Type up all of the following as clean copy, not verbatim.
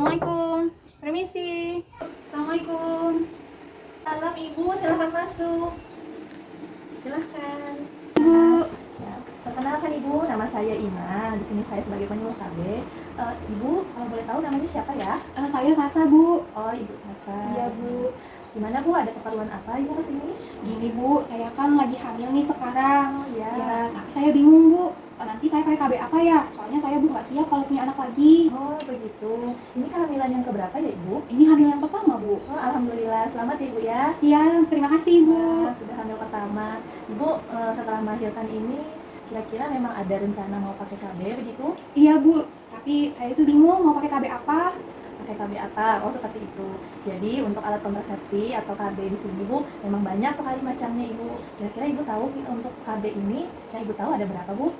Assalamualaikum. Permisi. Assalamualaikum. Salam Ibu, silahkan masuk. Silahkan. Bu. Ya, perkenalkan Ibu, nama saya Ina. Di sini saya sebagai penyuluh KB. Ibu, kalau boleh tahu namanya siapa ya? Saya Sasa, Bu. Oh, Ibu Sasa. Iya, Bu. Gimana Bu, ada keperluan apa Ibu kesini? Gini, Bu, saya kan lagi hamil nih sekarang. Oh ya. Ya, tapi saya bingung, Bu. Nanti saya pakai KB apa ya? Soalnya saya, Bu, nggak siap kalau punya anak lagi. Oh, begitu. Ini kehamilan yang keberapa ya Ibu? Ini hamil yang pertama, Bu. Oh, alhamdulillah. Selamat ya Ibu ya. Iya, terima kasih, Bu. Sudah hamil pertama. Ibu, setelah melahirkan ini, kira-kira memang ada rencana mau pakai KB begitu? Iya, Bu. Tapi saya itu bingung mau pakai KB apa. Pakai KB apa? Oh, seperti itu. Jadi untuk alat kontrasepsi atau KB di sini Bu, memang banyak sekali macamnya Ibu. Kira-kira Ibu tahu untuk KB ini, yang Ibu tahu ada berapa Bu?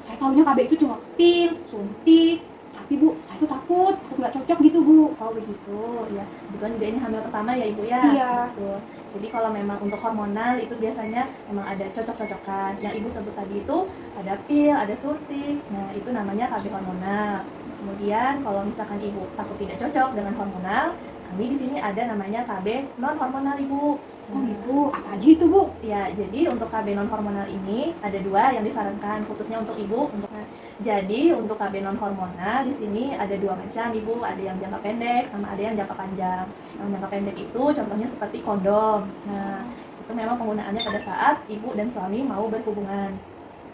Saya tahunya KB itu cuma pil, suntik. Tapi, Bu, saya tuh takut nggak cocok gitu, Bu. Oh begitu, ya. Kebetulan juga ini hamil pertama ya Ibu ya. Iya. Betul. Jadi kalau memang untuk hormonal itu biasanya memang ada cocok-cocokan. Yang Ibu sebut tadi itu ada pil, ada suntik. Nah itu namanya KB hormonal. Kemudian kalau misalkan Ibu takut tidak cocok dengan hormonal, kami di sini ada namanya KB non hormonal Ibu. Oh gitu, apa aja itu, Bu? Ya, jadi untuk KB non hormonal ini ada dua yang disarankan khususnya untuk ibu. Jadi untuk KB non hormonal di sini ada dua macam Ibu, ada yang jangka pendek sama ada yang jangka panjang. Yang jangka pendek itu contohnya seperti kondom. Nah, itu memang penggunaannya pada saat ibu dan suami mau berhubungan.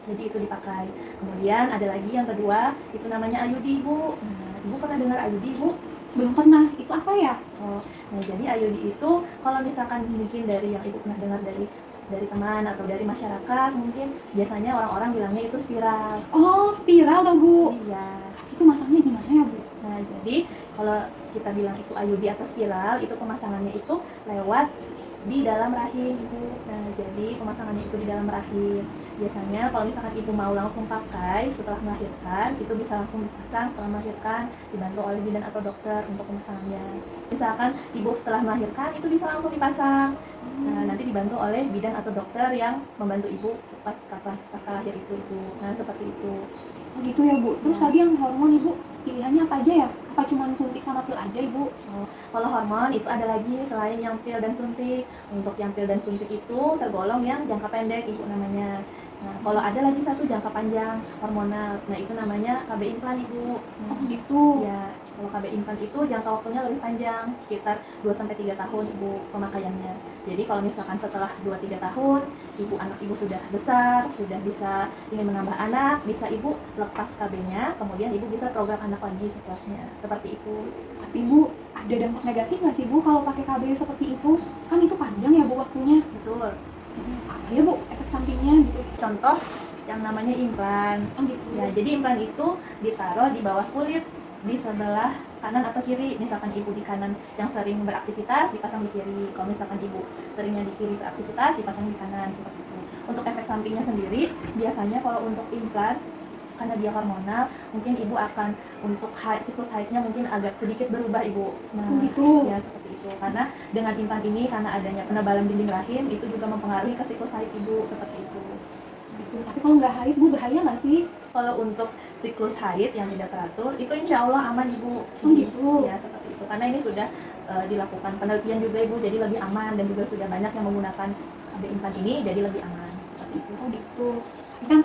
Jadi itu dipakai. Kemudian ada lagi yang kedua, itu namanya IUD Ibu. Nah, Ibu pernah dengar IUD Ibu? Belum pernah. Itu apa ya? Oh, nah jadi IUD itu kalau misalkan mungkin dari yang Ibu pernah dengar dari teman atau dari masyarakat, mungkin biasanya orang-orang bilangnya itu spiral. Oh, spiral toh, Bu. Iya. Itu masangnya gimana ya, Bu? Nah, jadi kalau kita bilang itu IUD atau spiral, itu pemasangannya itu lewat di dalam rahim Ibu. Nah, jadi pemasangannya itu di dalam rahim. Biasanya kalau misalkan Ibu mau langsung pakai setelah melahirkan, itu bisa langsung dipasang setelah melahirkan, dibantu oleh bidan atau dokter untuk pemasangannya. Misalkan Ibu setelah melahirkan, itu bisa langsung dipasang. Nah, nanti dibantu oleh bidan atau dokter yang membantu Ibu pas lahir itu. Nah, seperti itu. Oh gitu ya, Bu. Terus tadi yang hormon, Ibu, pilihannya apa aja ya? Apa cuma suntik sama pil aja, Ibu? Oh, kalau hormon itu ada lagi selain yang pil dan suntik. Untuk yang pil dan suntik itu tergolong yang jangka pendek Ibu namanya. Nah, kalau ada lagi satu jangka panjang hormonal. Nah, itu namanya KB implan Ibu. Oh gitu. Ya, kalau KB implan itu jangka waktunya lebih panjang, sekitar 2-3 tahun Ibu pemakaiannya. Jadi kalau misalkan setelah 2-3 tahun, anak Ibu sudah besar, sudah bisa ingin menambah anak, bisa Ibu lepas KB-nya, kemudian Ibu bisa program anak lagi setelahnya. Seperti itu. Tapi, Bu, ada dampak negatif nggak sih, Bu, kalau pakai KB seperti itu? Kan itu panjang ya, Bu, waktunya. Betul. Apa ya, Bu, efek sampingnya gitu? Contoh yang namanya implan. Oh gitu. Ya, jadi implan itu ditaruh di bawah kulit di sebelah kanan atau kiri. Misalkan Ibu di kanan yang sering beraktivitas dipasang di kiri. Kalau misalkan Ibu seringnya di kiri beraktivitas dipasang di kanan, seperti itu. Untuk efek sampingnya sendiri, biasanya kalau untuk implan karena dia hormonal, mungkin Ibu akan untuk siklus haidnya mungkin agak sedikit berubah Ibu. Nah, gitu. ya seperti itu. Karena dengan implan ini, karena adanya penebalan dinding rahim, itu juga mempengaruhi ke siklus haid Ibu, seperti itu. Gitu. Tapi kalau nggak haid, Bu, bahaya nggak sih? Kalau untuk siklus haid yang tidak teratur, itu insya Allah aman Ibu. Oh gitu. Ya seperti itu. Karena ini sudah dilakukan penelitian juga Ibu, jadi lebih aman dan juga sudah banyak yang menggunakan KB implan ini, jadi lebih aman. Seperti itu. Oh gitu. Tapi kan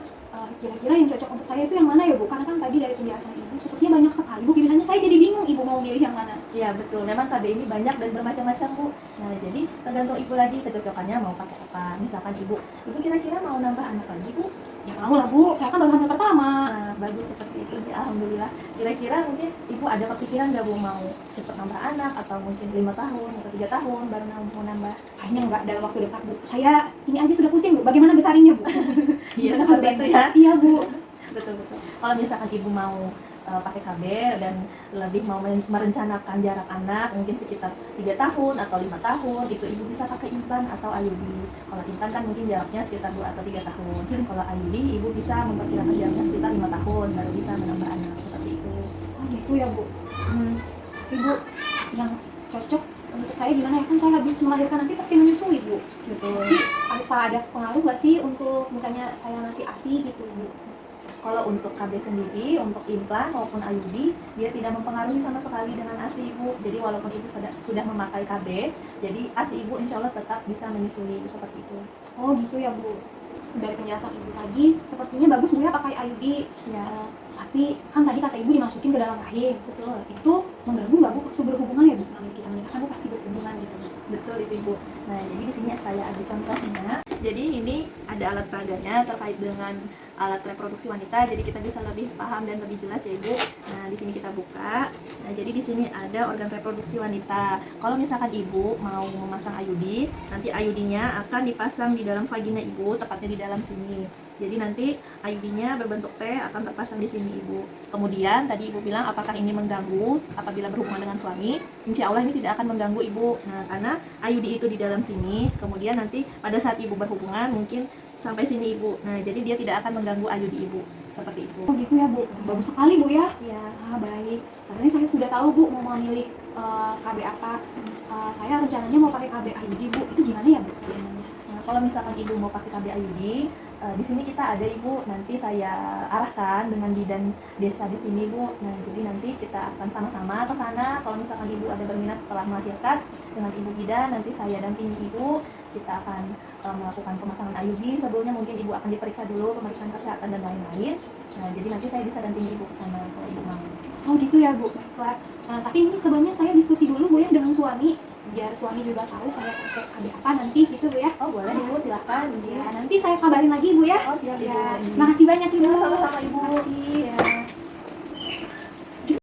kira-kira yang cocok untuk saya itu yang mana ya, Bu? Karena kan tadi dari penjelasan Ibu sepertinya banyak sekali, Bu, pilihannya. Saya jadi bingung, Ibu mau milih yang mana. Iya betul, memang KB ini banyak dan bermacam-macam Bu. Nah jadi tergantung Ibu lagi kecocokannya mau pakai apa. Misalkan Ibu kira-kira mau nambah anak lagi Bu? Ya mau lah, Bu, saya kan baru hamil pertama. Nah bagus seperti itu ya, alhamdulillah. Kira-kira mungkin Ibu ada kepikiran nggak Bu mau cepat nambah anak atau mungkin 5 tahun atau 3 tahun baru mau nambah? Kayaknya nggak dalam waktu dekat, Bu. Saya ini aja sudah pusing, Bu. Bagaimana besarinnya, Bu? Iya seperti itu ya. Iya, Bu. Betul. Kalau misalkan Ibu mau pakai KB dan lebih mau merencanakan jarak anak mungkin sekitar 3 tahun atau 5 tahun, itu Ibu bisa pakai implan atau IUD. Kalau implan kan mungkin jaraknya sekitar 2 atau 3 tahun. Kalau IUD Ibu bisa memperkirakan jaraknya sekitar 5 tahun baru bisa menambah anak, seperti itu. Oh gitu ya, Bu. Ibu, yang cocok untuk saya gimana ya? Kan saya habis melahirkan nanti pasti menyusui, Bu. Betul. Tapi apa ada pengaruh nggak sih untuk misalnya saya ngasih ASI gitu, Bu? Kalau untuk KB sendiri, untuk implan maupun IUD, dia tidak mempengaruhi sama sekali dengan ASI ibu. Jadi walaupun ibu sudah memakai KB, jadi ASI ibu insya Allah tetap bisa menyusui seperti itu. Oh gitu ya Bu. Dari penjelasan Ibu tadi, sepertinya bagus Bu ya pakai IUD. Ya. Tapi kan tadi kata Ibu dimasukin ke dalam rahim. Betul. Itu mengganggu nggak Bu waktu berhubungan ya Bu? Namanya kita menikah kan Bu pasti berhubungan gitu Bu. Betul itu ibu. Nah jadi di sini saya ada contohnya. Jadi ini ada alat peraganya terkait dengan alat reproduksi wanita. Jadi kita bisa lebih paham dan lebih jelas ya ibu. Nah di sini kita buka. Nah jadi di sini ada organ reproduksi wanita. Kalau misalkan ibu mau memasang IUD, nanti IUD-nya akan dipasang di dalam vagina ibu, tepatnya di dalam sini. Jadi nanti IUD-nya berbentuk T akan terpasang di sini ibu. Kemudian tadi ibu bilang apakah ini mengganggu apabila berhubungan dengan suami? Insya Allah ini tidak akan mengganggu ibu. Nah karena IUD itu di dalam sini, kemudian nanti pada saat ibu berhubungan mungkin sampai sini ibu. Nah jadi dia tidak akan mengganggu IUD ibu seperti itu. Oh gitu ya Bu. Bagus sekali Bu ya. Ya. Baik. Sebenarnya saya sudah tahu Bu mau memilih KB apa. Saya rencananya mau pakai KB IUD Bu. Itu gimana ya Bu? Nah, kalau misalkan ibu mau pakai KB IUD, di sini kita ada ibu, nanti saya arahkan dengan bidan desa di sini bu. Nah jadi nanti kita akan sama-sama ke sana. Kalau misalkan ibu ada berminat setelah melahirkan dengan ibu bidan, nanti saya dampingi ibu. Kita akan melakukan pemasangan IUD. Sebelumnya mungkin ibu akan diperiksa dulu pemeriksaan kesehatan dan lain-lain. Nah jadi nanti saya bisa dampingi ibu ke sana kalau ibu mau. Oh gitu ya Bu. Baiklah. Tapi ini sebelumnya saya diskusi dulu Bu ya dengan suami, biar suami juga tahu saya pakai KB apa nanti gitu Bu ya. Oh boleh ibu, silahkan. Ya nanti saya kabarin lagi Bu ya. Oh siap ibu. Ya, makasih banyak Ibu. Sama-sama ibu. Makasih ya.